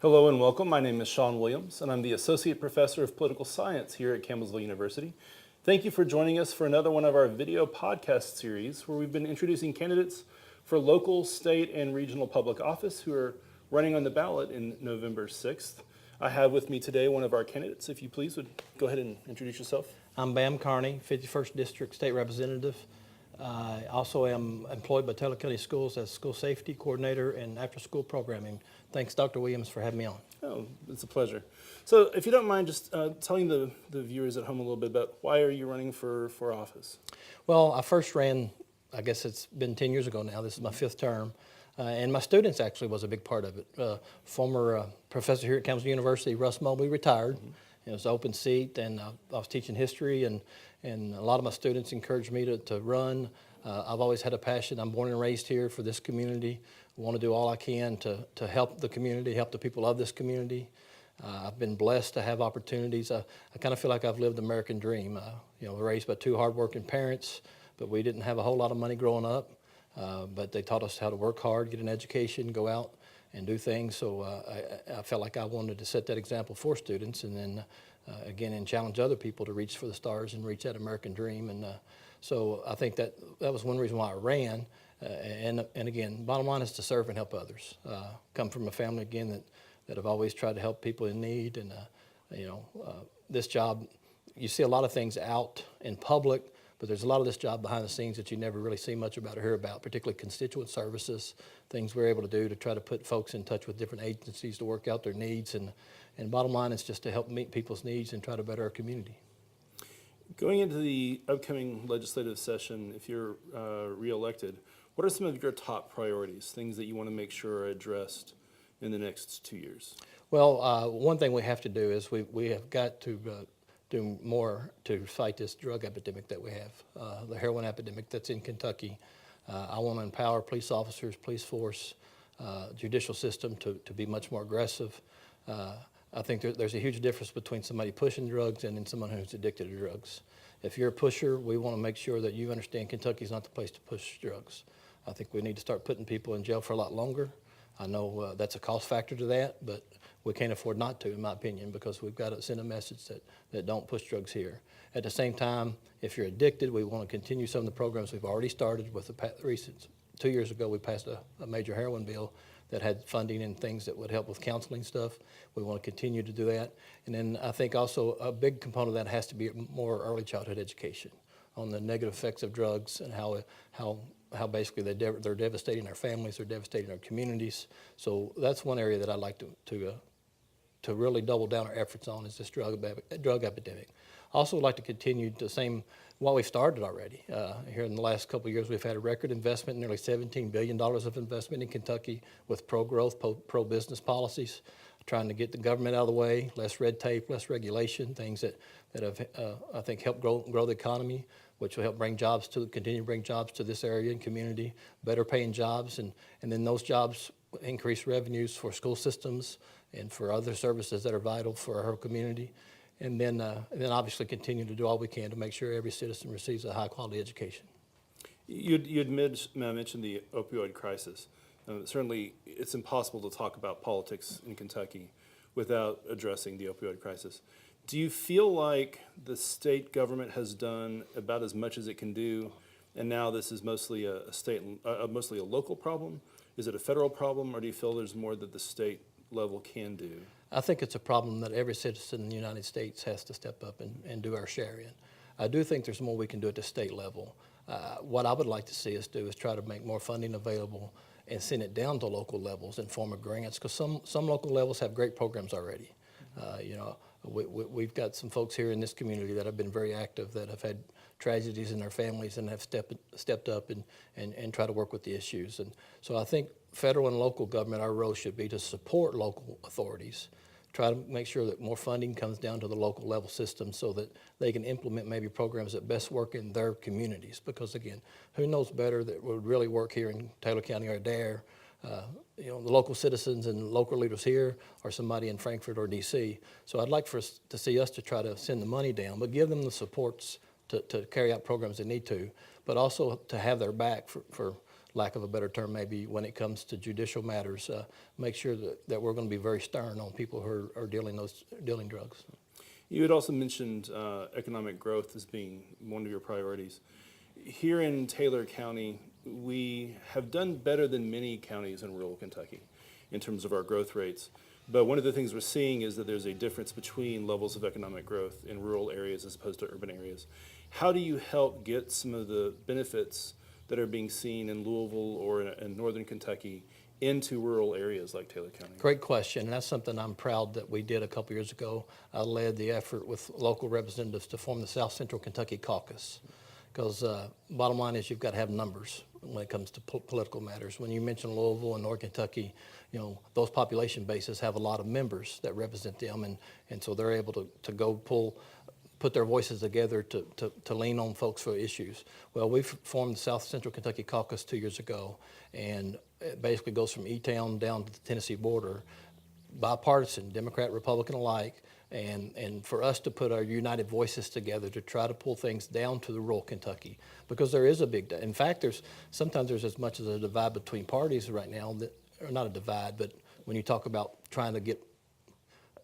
Hello and welcome. My name is Shawn Williams, and I'm the Associate Professor of Political Science here at Campbellsville University. Thank you for joining us for another one of our video podcast series where we've been introducing candidates for local, state, and regional public office who are running on the ballot in November 6th. I have with me today one of our candidates. If you please would go ahead and introduce yourself. I'm Carney, 51st District State Representative. I also am employed by Taylor County Schools as School Safety Coordinator and After-School Programming. Thanks, Dr. Williams, for having me on. Oh, it's a pleasure. So if you don't mind just telling the viewers at home a little bit about why are you running for office? Well, I first ran, I guess it's been 10 years ago now. This is my fifth term. And my students actually was a big part of it. Former professor here at Campbellsville University, Russ Mobley, retired. It was an open seat, and I was teaching history, and a lot of my students encouraged me to run. I've always had a passion. I'm born and raised here for this community. I want to do all I can to help the community, help the people of this community. I've been blessed to have opportunities. I kind of feel like I've lived the American dream. Raised by two hardworking parents, but we didn't have a whole lot of money growing up. But they taught us how to work hard, get an education, go out and do things. So I felt like I wanted to set that example for students, and then and challenge other people to reach for the stars and reach that American dream. And so I think that was one reason why I ran. And again, bottom line is to serve and help others. Come from a family again that have always tried to help people in need, and this job, you see a lot of things out in public, but there's a lot of this job behind the scenes that you never really see much about or hear about, particularly constituent services, things we're able to do to try to put folks in touch with different agencies to work out their needs. And bottom line is just to help meet people's needs and try to better our community. Going into the upcoming legislative session, if you're reelected, what are some of your top priorities, things that you want to make sure are addressed in the next 2 years? Well, one thing we have to do is we have got to do more to fight this drug epidemic that we have, the heroin epidemic that's in Kentucky. I want to empower police officers, police force, judicial system to be much more aggressive. I think there's a huge difference between somebody pushing drugs and then someone who's addicted to drugs. If you're a pusher, we want to make sure that you understand Kentucky's not the place to push drugs. I think we need to start putting people in jail for a lot longer. I know that's a cost factor to that, but we can't afford not to, in my opinion, because we've got to send a message that don't push drugs here. At the same time, if you're addicted, we want to continue some of the programs we've already started with the recent. 2 years ago, we passed a major heroin bill that had funding and things that would help with counseling stuff. We want to continue to do that. And then I think also a big component of that has to be more early childhood education on the negative effects of drugs and how basically they're devastating our families, they're devastating our communities. So that's one area that I'd like to really double down our efforts on, is this drug epidemic. Also would like to continue the same, what we've started already. Here in the last couple of years, we've had a record investment, nearly $17 billion of investment in Kentucky with pro-growth, pro-business policies, trying to get the government out of the way, less red tape, less regulation, things that have, I think, helped grow the economy, which will help continue to bring jobs to this area and community, better paying jobs, and then those jobs increase revenues for school systems and for other services that are vital for our community. And then obviously continue to do all we can to make sure every citizen receives a high quality education. You'd mentioned the opioid crisis. Certainly, it's impossible to talk about politics in Kentucky without addressing the opioid crisis. Do you feel like the state government has done about as much as it can do, and now this is mostly mostly a local problem? Is it a federal problem, or do you feel there's more that the state level can do? I think it's a problem that every citizen in the United States has to step up and do our share in. I do think there's more we can do at the state level. What I would like to see us do is try to make more funding available and send it down to local levels in form of grants, because some local levels have great programs already. We've got some folks here in this community that have been very active, that have had tragedies in their families and have stepped up and try to work with the issues. And so I think federal and local government, our role should be to support local authorities, try to make sure that more funding comes down to the local level system so that they can implement maybe programs that best work in their communities. Because again, who knows better that would really work here in Taylor County or Adair? The local citizens and local leaders here, or somebody in Frankfort or DC. So I'd like to see us to try to send the money down, but give them the supports to carry out programs they need to, but also to have their back for lack of a better term, maybe when it comes to judicial matters, make sure that we're going to be very stern on people who are dealing drugs. You had also mentioned economic growth as being one of your priorities. Here in Taylor County, we have done better than many counties in rural Kentucky in terms of our growth rates. But one of the things we're seeing is that there's a difference between levels of economic growth in rural areas as opposed to urban areas. How do you help get some of the benefits that are being seen in Louisville or in northern Kentucky into rural areas like Taylor County? Great question, and that's something I'm proud that we did a couple years ago. I led the effort with local representatives to form the South Central Kentucky Caucus, because bottom line is you've got to have numbers when it comes to political matters. When you mention Louisville and North Kentucky, you know, those population bases have a lot of members that represent them, and so they're able to go put their voices together to lean on folks for issues. Well, we formed the South Central Kentucky Caucus 2 years ago, and it basically goes from E-Town down to the Tennessee border, bipartisan, Democrat, Republican alike, and for us to put our united voices together to try to pull things down to the rural Kentucky, because there is a big, in fact, sometimes there's as much as a divide between parties right now, or not a divide, but when you talk about trying to get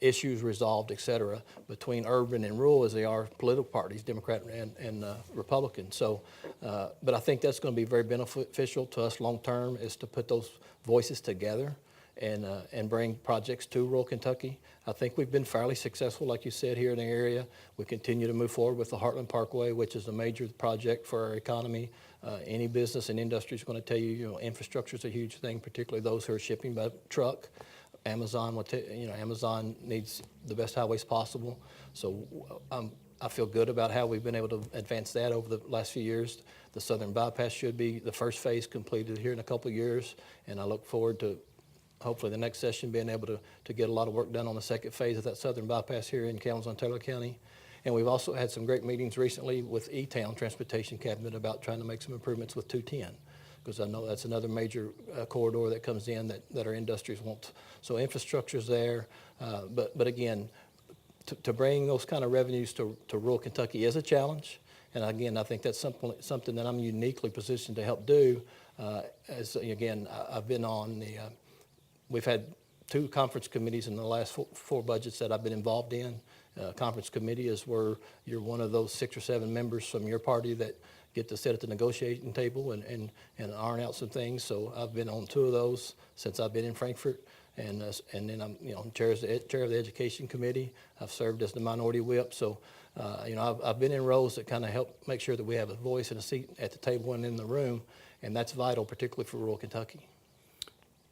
issues resolved, et cetera, between urban and rural as they are political parties, Democrat and Republican. So, but I think that's going to be very beneficial to us long term, is to put those voices together and bring projects to rural Kentucky. I think we've been fairly successful, like you said, here in the area. We continue to move forward with the Heartland Parkway, which is a major project for our economy. Any business and industry is going to tell you, you know, infrastructure is a huge thing, particularly those who are shipping by truck. Amazon, Amazon needs the best highways possible. So I feel good about how we've been able to advance that over the last few years. The Southern Bypass should be the first phase completed here in a couple of years, and I look forward to hopefully the next session being able to get a lot of work done on the second phase of that Southern Bypass here in Campbellsville and Taylor County. And we've also had some great meetings recently with E-Town Transportation Cabinet about trying to make some improvements with 210. Because I know that's another major corridor that comes in that our industries want. So infrastructure's there, but again, to bring those kind of revenues to rural Kentucky is a challenge. And again, I think that's something that I'm uniquely positioned to help do. As again, I've been on we've had 2 conference committees in the last 4 budgets that I've been involved in. Conference committee is where you're one of those 6 or 7 members from your party that get to sit at the negotiating table and iron out some things. So I've been on 2 of those since I've been in Frankfort, and then I'm chair of the education committee. I've served as the minority whip. So I've been in roles that kind of help make sure that we have a voice and a seat at the table and in the room, and that's vital, particularly for rural Kentucky.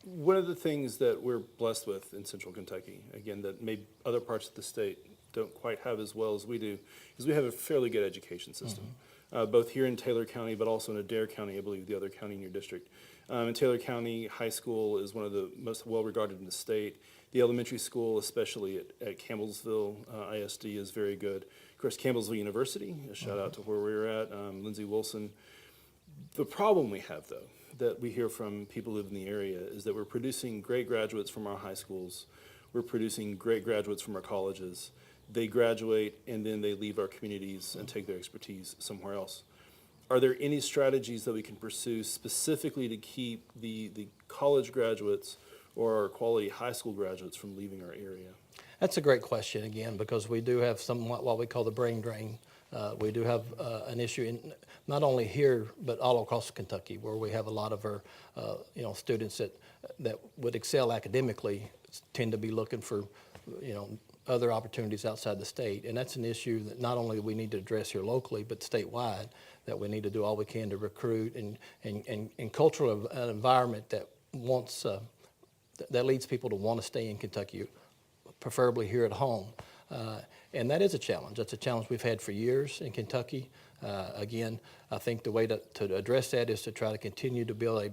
One of the things that we're blessed with in Central Kentucky, again, that maybe other parts of the state don't quite have as well as we do, is we have a fairly good education system. Both here in Taylor County, but also in Adair County, I believe, the other county in your district. In Taylor County, high school is one of the most well-regarded in the state. The elementary school, especially at Campbellsville ISD, is very good. Of course, Campbellsville University, a shout out to where we're at, Lindsey Wilson. The problem we have, though, that we hear from people who live in the area is that we're producing great graduates from our high schools. We're producing great graduates from our colleges. They graduate and then they leave our communities and take their expertise somewhere else. Are there any strategies that we can pursue specifically to keep the college graduates or our quality high school graduates from leaving our area? That's a great question, again, because we do have somewhat what we call the brain drain. We do have an issue not only here, but all across Kentucky, where we have a lot of our students that would excel academically tend to be looking for other opportunities outside the state. And that's an issue that not only we need to address here locally, but statewide, that we need to do all we can to recruit and cultural environment that wants, that leads people to want to stay in Kentucky, preferably here at home. And that is a challenge. That's a challenge we've had for years in Kentucky. Again, I think the way to address that is to try to continue to build a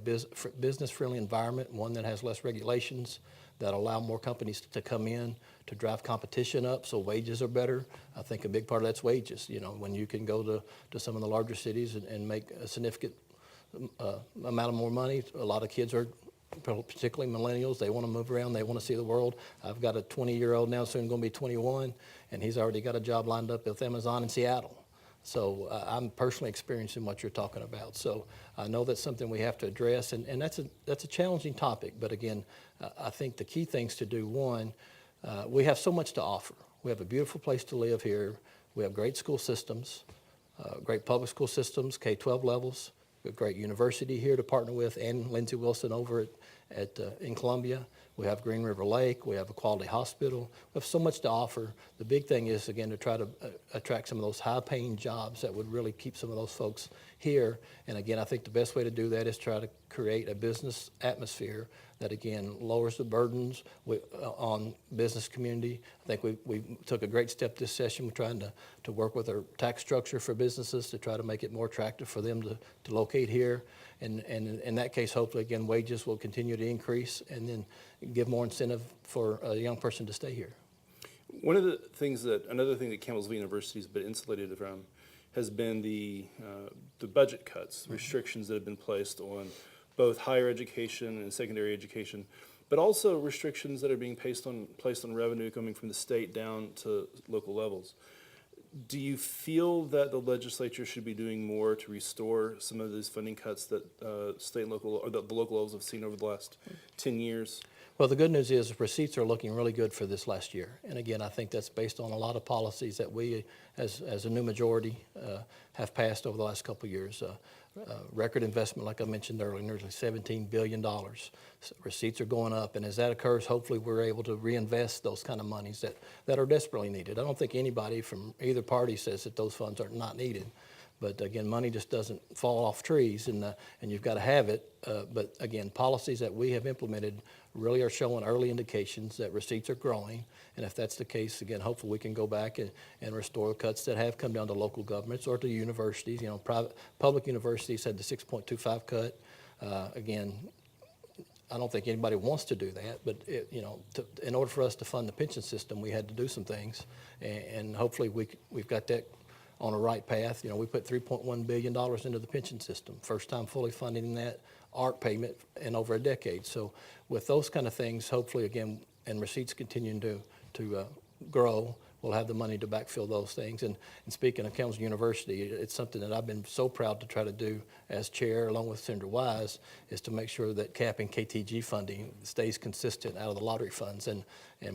business-friendly environment, one that has less regulations, that allow more companies to come in, to drive competition up so wages are better. I think a big part of that's wages. When you can go to some of the larger cities and make a significant amount of more money, a lot of kids are, particularly millennials, they want to move around, they want to see the world. I've got a 20-year-old now, soon going to be 21, and he's already got a job lined up with Amazon in Seattle. So I'm personally experiencing what you're talking about. So I know that's something we have to address, and that's a challenging topic. But again, I think the key things to do, one, we have so much to offer. We have a beautiful place to live here. We have great school systems, great public school systems, K-12 levels. We have a great university here to partner with, and Lindsey Wilson over in Columbia. We have Green River Lake. We have a quality hospital. We have so much to offer. The big thing is, again, to try to attract some of those high-paying jobs that would really keep some of those folks here. And again, I think the best way to do that is try to create a business atmosphere that, again, lowers the burdens on business community. I think we took a great step this session. We're trying to work with our tax structure for businesses to try to make it more attractive for them to locate here. And in that case, hopefully, again, wages will continue to increase and then give more incentive for a young person to stay here. Another thing that Campbellsville University has been insulated from has been the budget cuts, restrictions that have been placed on both higher education and secondary education, but also restrictions that are being placed on revenue coming from the state down to local levels. Do you feel that the legislature should be doing more to restore some of these funding cuts that state and local, or the local levels have seen over the last 10 years? Well, the good news is receipts are looking really good for this last year. And again, I think that's based on a lot of policies that we, as a new majority, have passed over the last couple of years. Record investment, like I mentioned earlier, nearly $17 billion. So receipts are going up, and as that occurs, hopefully we're able to reinvest those kind of monies that are desperately needed. I don't think anybody from either party says that those funds are not needed. But again, money just doesn't fall off trees, and you've got to have it. But again, policies that we have implemented really are showing early indications that receipts are growing. And if that's the case, again, hopefully we can go back and restore cuts that have come down to local governments or to universities. You know, public universities had the 6.25 cut. Again, I don't think anybody wants to do that, but in order for us to fund the pension system, we had to do some things, and hopefully we've got that on a right path. You know, we put $3.1 billion into the pension system, first time fully funding that ARC payment in over a decade. So with those kind of things, hopefully, again, and receipts continuing to grow, we'll have the money to backfill those things. And speaking of Campbellsville University, it's something that I've been so proud to try to do as chair, along with Senator Wise, is to make sure that capping KTG funding stays consistent out of the lottery funds. And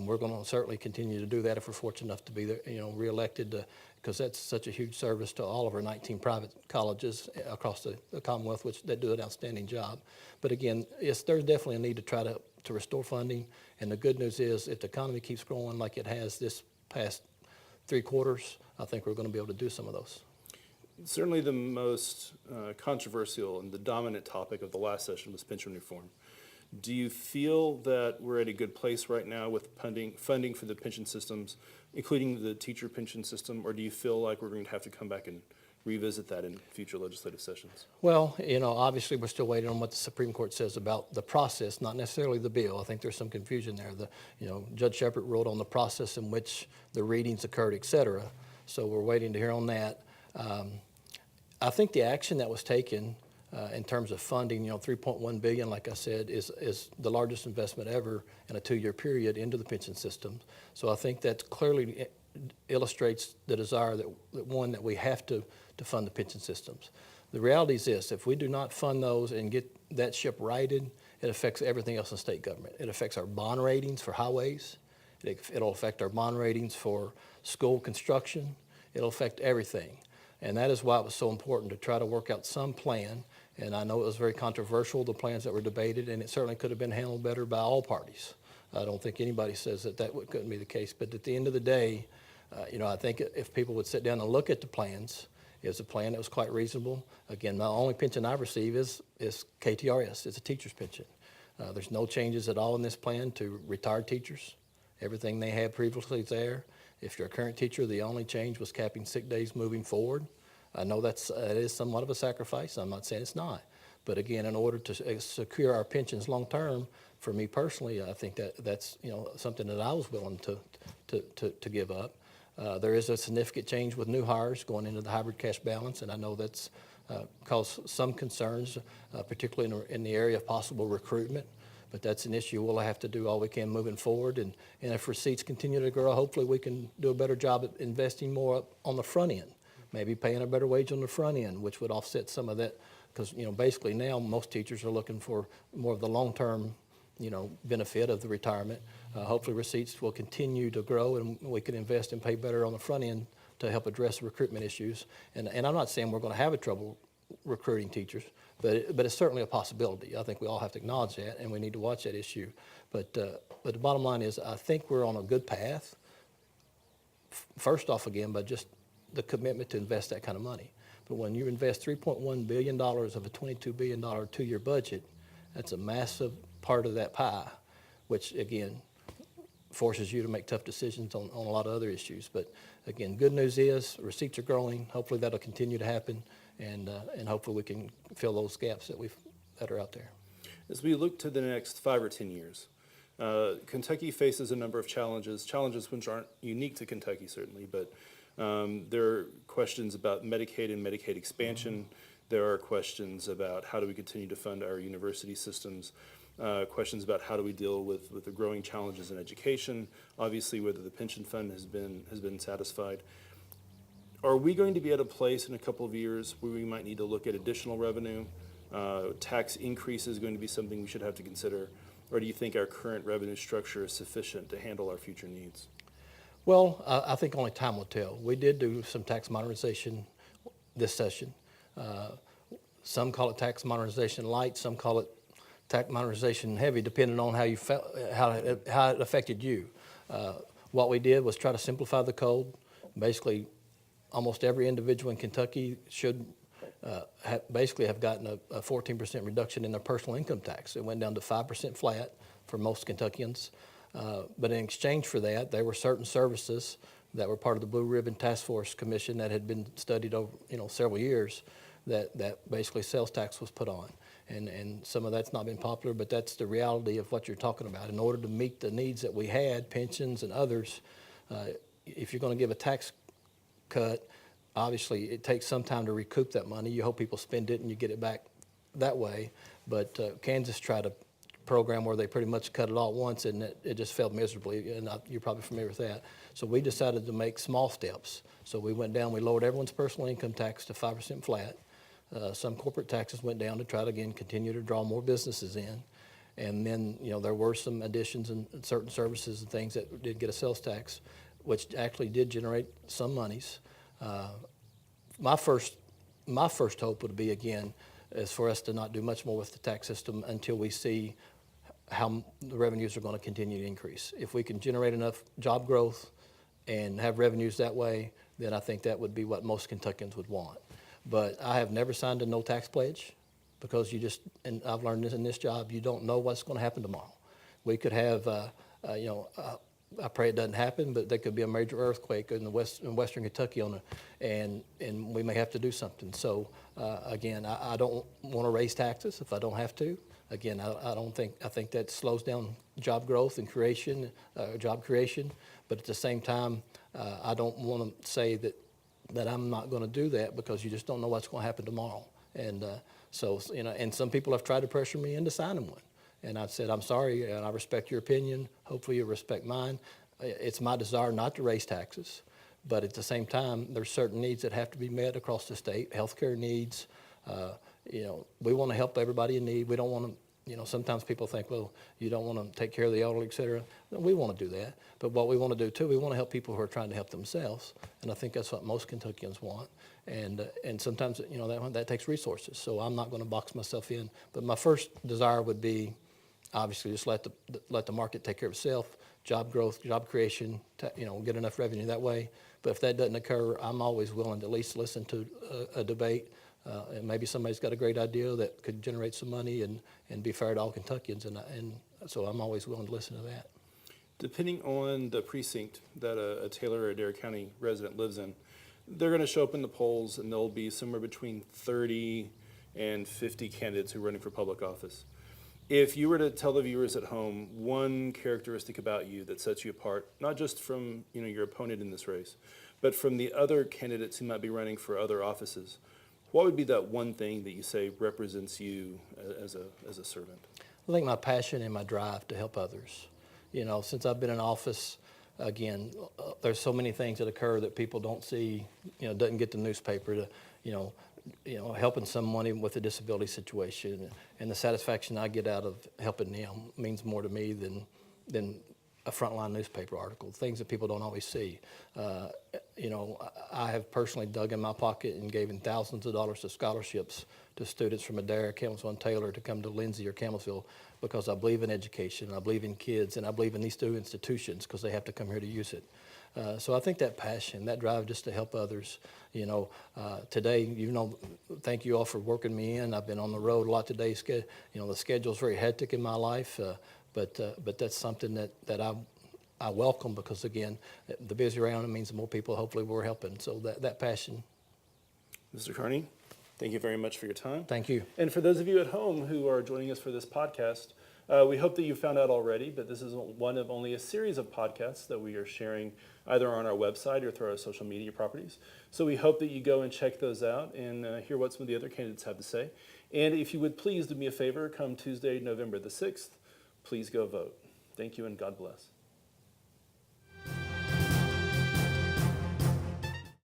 we're going to certainly continue to do that if we're fortunate enough to be there, reelected, because that's such a huge service to all of our 19 private colleges across the Commonwealth, which they do an outstanding job. But again, there's definitely a need to try to restore funding. And the good news is, if the economy keeps growing like it has this past 3 quarters, I think we're going to be able to do some of those. Certainly the most controversial and the dominant topic of the last session was pension reform. Do you feel that we're at a good place right now with funding for the pension systems, including the teacher pension system, or do you feel like we're going to have to come back and revisit that in future legislative sessions? Well, obviously we're still waiting on what the Supreme Court says about the process, not necessarily the bill. I think there's some confusion there. Judge Shepard ruled on the process in which the readings occurred, et cetera. So we're waiting to hear on that. I think the action that was taken in terms of funding, $3.1 billion, like I said, is the largest investment ever in a 2-year period into the pension system. So I think that clearly illustrates the desire that we have to fund the pension systems. The reality is this: if we do not fund those and get that ship righted, it affects everything else in state government. It affects our bond ratings for highways. It'll affect our bond ratings for school construction. It'll affect everything. And that is why it was so important to try to work out some plan. And I know it was very controversial, the plans that were debated, and it certainly could have been handled better by all parties. I don't think anybody says that couldn't be the case. But at the end of the day, I think if people would sit down and look at the plans, it's a plan that was quite reasonable. Again, the only pension I receive is KTRS. It's a teacher's pension. There's no changes at all in this plan to retired teachers. Everything they had previously is there. If you're a current teacher, the only change was capping sick days moving forward. I know that is somewhat of a sacrifice. I'm not saying it's not. But again, in order to secure our pensions long term, for me personally, I think that's something that I was willing to give up. There is a significant change with new hires going into the hybrid cash balance, and I know that's caused some concerns, particularly in the area of possible recruitment. But that's an issue we'll have to do all we can moving forward. And if receipts continue to grow, hopefully we can do a better job at investing more up on the front end. maybe paying a better wage on the front end, which would offset some of that. Because, basically now most teachers are looking for more of the long-term, benefit of the retirement. Hopefully receipts will continue to grow and we can invest and pay better on the front end to help address the recruitment issues. And I'm not saying we're going to have a trouble recruiting teachers, but it's certainly a possibility. I think we all have to acknowledge that, and we need to watch that issue. But the bottom line is I think we're on a good path. First off, again, by just the commitment to invest that kind of money. But when you invest $3.1 billion of a $22 billion 2-year budget, that's a massive part of that pie, which, again, forces you to make tough decisions on a lot of other issues. But, again, good news is receipts are growing. Hopefully that'll continue to happen, and hopefully we can fill those gaps that are out there. As we look to the next 5 or 10 years, Kentucky faces a number of challenges which aren't unique to Kentucky, certainly, but there are questions about Medicaid and Medicaid expansion. There are questions about how do we continue to fund our university systems, questions about how do we deal with the growing challenges in education, obviously whether the pension fund has been satisfied. Are we going to be at a place in a couple of years where we might need to look at additional revenue? Tax increase is going to be something we should have to consider, or do you think our current revenue structure is sufficient to handle our future needs? Well, I think only time will tell. We did do some tax modernization this session. Some call it tax modernization light, some call it tax modernization heavy, depending on how you felt, how it affected you. What we did was try to simplify the code. Basically, almost every individual in Kentucky should basically have gotten a 14% reduction in their personal income tax. It went down to 5% flat for most Kentuckians. But in exchange for that, there were certain services that were part of the Blue Ribbon Task Force Commission that had been studied over several years that basically sales tax was put on. And some of that's not been popular, but that's the reality of what you're talking about. In order to meet the needs that we had, pensions and others, if you're going to give a tax cut, obviously it takes some time to recoup that money. You hope people spend it and you get it back that way. But Kansas tried a program where they pretty much cut it all at once, and it just failed miserably, and you're probably familiar with that. So we decided to make small steps. So we went down, we lowered everyone's personal income tax to 5% flat. Some corporate taxes went down to try to, again, continue to draw more businesses in. And then, there were some additions in certain services and things that did get a sales tax, which actually did generate some monies. My first hope would be, again, is for us to not do much more with the tax system until we see how the revenues are going to continue to increase. If we can generate enough job growth and have revenues that way, then I think that would be what most Kentuckians would want. But I have never signed a no tax pledge because and I've learned this in this job, you don't know what's going to happen tomorrow. We could have, I pray it doesn't happen, but there could be a major earthquake in western Kentucky and we may have to do something. So again, I don't want to raise taxes if I don't have to. Again, I think that slows down job growth and job creation. But at the same time, I don't want to say that I'm not going to do that because you just don't know what's going to happen tomorrow. And and some people have tried to pressure me into signing one. And I've said, I'm sorry, and I respect your opinion. Hopefully you respect mine. It's my desire not to raise taxes. But at the same time, there's certain needs that have to be met across the state, healthcare needs. We want to help everybody in need. We don't want to, sometimes people think, well, you don't want to take care of the elderly, et cetera. We want to do that. But what we want to do, too, we want to help people who are trying to help themselves. And I think that's what most Kentuckians want. And sometimes, that takes resources. So I'm not going to box myself in. But my first desire would be, obviously, just let the market take care of itself, job growth, job creation, get enough revenue that way. But if that doesn't occur, I'm always willing to at least listen to a debate. And maybe somebody's got a great idea that could generate some money and be fair to all Kentuckians. And so I'm always willing to listen to that. Depending on the precinct that a Taylor or Adair County resident lives in, they're going to show up in the polls and there'll be somewhere between 30 and 50 candidates who are running for public office. If you were to tell the viewers at home one characteristic about you that sets you apart, not just from your opponent in this race, but from the other candidates who might be running for other offices, what would be that one thing that you say represents you as a servant? I think my passion and my drive to help others. Since I've been in office, again, there's so many things that occur that people don't see, doesn't get the newspaper to, helping someone with a disability situation, and the satisfaction I get out of helping them means more to me than a frontline newspaper article, things that people don't always see. I have personally dug in my pocket and given thousands of dollars of scholarships to students from Adair, Campbellsville, and Taylor to come to Lindsay or Campbellsville because I believe in education, I believe in kids, and I believe in these two institutions because they have to come here to use it. So I think that passion, that drive just to help others, today, thank you all for working me in. I've been on the road a lot today. The schedule's very hectic in my life, but that's something that I welcome because, again, the busier around it means the more people hopefully we're helping. So that passion. Mr. Carney, thank you very much for your time. Thank you. And for those of you at home who are joining us for this podcast, we hope that you found out already, but this is one of only a series of podcasts that we are sharing either on our website or through our social media properties. So we hope that you go and check those out and hear what some of the other candidates have to say. And if you would please do me a favor, come Tuesday, November the 6th, please go vote. Thank you and God bless.